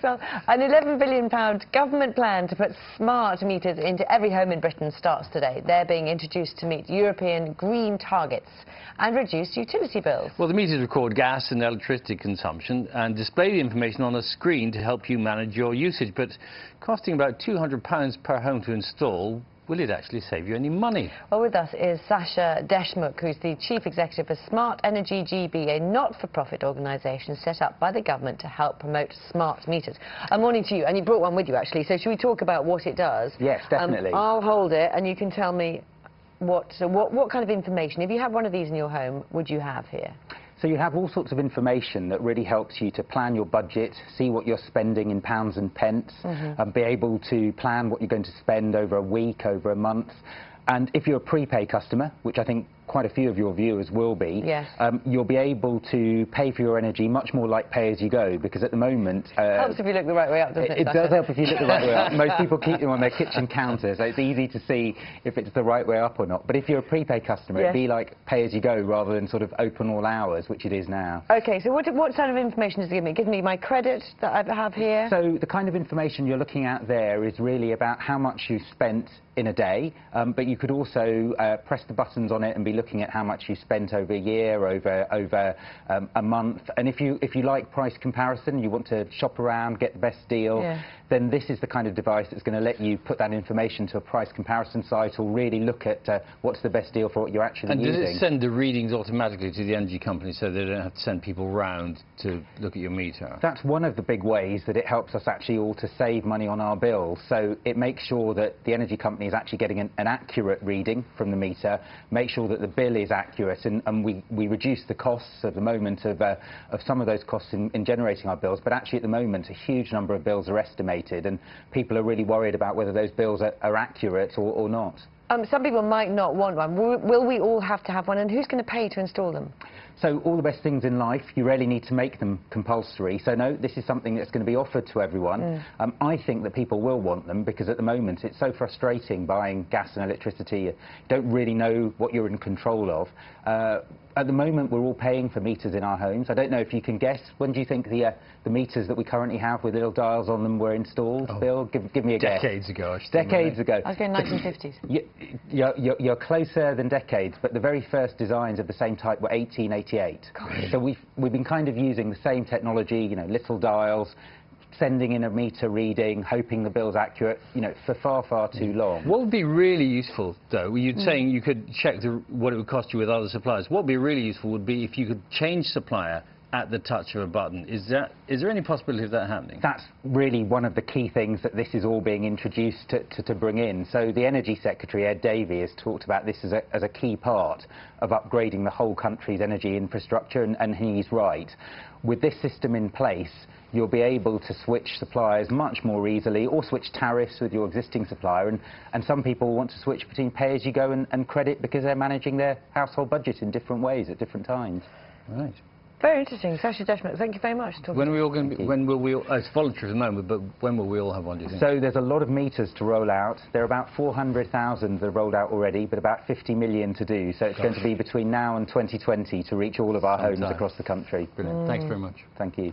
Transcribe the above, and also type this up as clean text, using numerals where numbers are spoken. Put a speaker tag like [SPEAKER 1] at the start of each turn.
[SPEAKER 1] Well, an £11 billion government plan to put smart meters into every home in Britain starts today. They're being introduced to meet European green targets and reduce utility bills.
[SPEAKER 2] Well, the meters record gas and electricity consumption and display the information on a screen to help you manage your usage, but costing about £200 per home to install. Will it actually save you any money?
[SPEAKER 1] Well, with us is Sacha Deshmukh, who's the Chief Executive of Smart Energy GB, a not-for-profit organisation set up by the government to help promote smart meters. Morning to you, and you brought one with you, actually, so should we talk about what it does?
[SPEAKER 3] Yes, definitely.
[SPEAKER 1] I'll hold it, and you can tell me what kind of information, if you have one of these in your home, would you have here?
[SPEAKER 3] So you have all sorts of information that really helps you to plan your budget, see what you're spending in pounds and pence, and be able to plan what you're going to spend over a week, over a month. And if you're a prepay customer, which I think quite a few of your viewers will be,
[SPEAKER 1] yes.
[SPEAKER 3] You'll be able to pay for your energy much more like pay-as-you-go, because at the moment...
[SPEAKER 1] helps if you look the right way up, doesn't it?
[SPEAKER 3] It does help if you look the right way up. Most people keep them on their kitchen counters, so it's easy to see if it's the right way up or not. But if you're a prepay customer,
[SPEAKER 1] yes.
[SPEAKER 3] It'd be like pay-as-you-go rather than sort of open all hours, which it is now.
[SPEAKER 1] OK, so what sort of information does it give me? It gives me my credit that I have here?
[SPEAKER 3] So the kind of information you're looking at there is really about how much you spent in a day, but you could also press the buttons on it and be looking at how much you spent over a year, over a month. And if you like price comparison, you want to shop around, get the best deal, yeah. Then this is the kind of device that's going to let you put that information to a price comparison site or really look at what's the best deal for what you're actually using.
[SPEAKER 2] And does it send the readings automatically to the energy company so they don't have to send people round to look at your meter?
[SPEAKER 3] That's one of the big ways that it helps us actually all to save money on our bills. So it makes sure that the energy company is actually getting an accurate reading from the meter, make sure that the bill is accurate, and we reduce the costs at the moment of some of those costs in generating our bills. But actually at the moment a huge number of bills are estimated, and people are really worried about whether those bills are accurate or not.
[SPEAKER 1] Some people might not want one. Will we all have to have one, and who's going to pay to install them?
[SPEAKER 3] So all the best things in life, you really need to make them compulsory. So no, this is something that's going to be offered to everyone. I think that people will want them because at the moment it's so frustrating buying gas and electricity. You don't really know what you're in control of. At the moment we're all paying for meters in our homes. I don't know if you can guess, when do you think the meters that we currently have with little dials on them were installed? Oh, Bill, give me a guess.
[SPEAKER 2] Decades ago.
[SPEAKER 3] Decades ago.
[SPEAKER 1] I was going 1950s.
[SPEAKER 3] You're closer than decades, but the very first designs of the same type were 1888. So we've been kind of using the same technology, you know, little dials, sending in a meter reading, hoping the bill's accurate, you know, for far too long. What
[SPEAKER 2] would be really useful, though, you're saying you could check what it would cost you with other suppliers. What would be really useful would be if you could change supplier at the touch of a button. Is there any possibility of that happening?
[SPEAKER 3] That's really one of the key things that this is all being introduced to bring in. So the Energy Secretary, Ed Davey, has talked about this as a key part of upgrading the whole country's energy infrastructure, and he's right. With this system in place, you'll be able to switch suppliers much more easily, or switch tariffs with your existing supplier, and some people want to switch between pay-as-you-go and credit because they're managing their household budget in different ways at different times.
[SPEAKER 2] Right.
[SPEAKER 1] Very interesting. Sacha Deshmukh, thank you very much.
[SPEAKER 2] When are we all going to be, when will we all, it's voluntary at the moment, but when will we all have one, do you think?
[SPEAKER 3] So there's a lot of meters to roll out. There are about 400,000 that are rolled out already, but about 50 million to do. So it's going to be between now and 2020 to reach all of our homes across the country.
[SPEAKER 2] Brilliant. Thanks very much.
[SPEAKER 3] Thank you.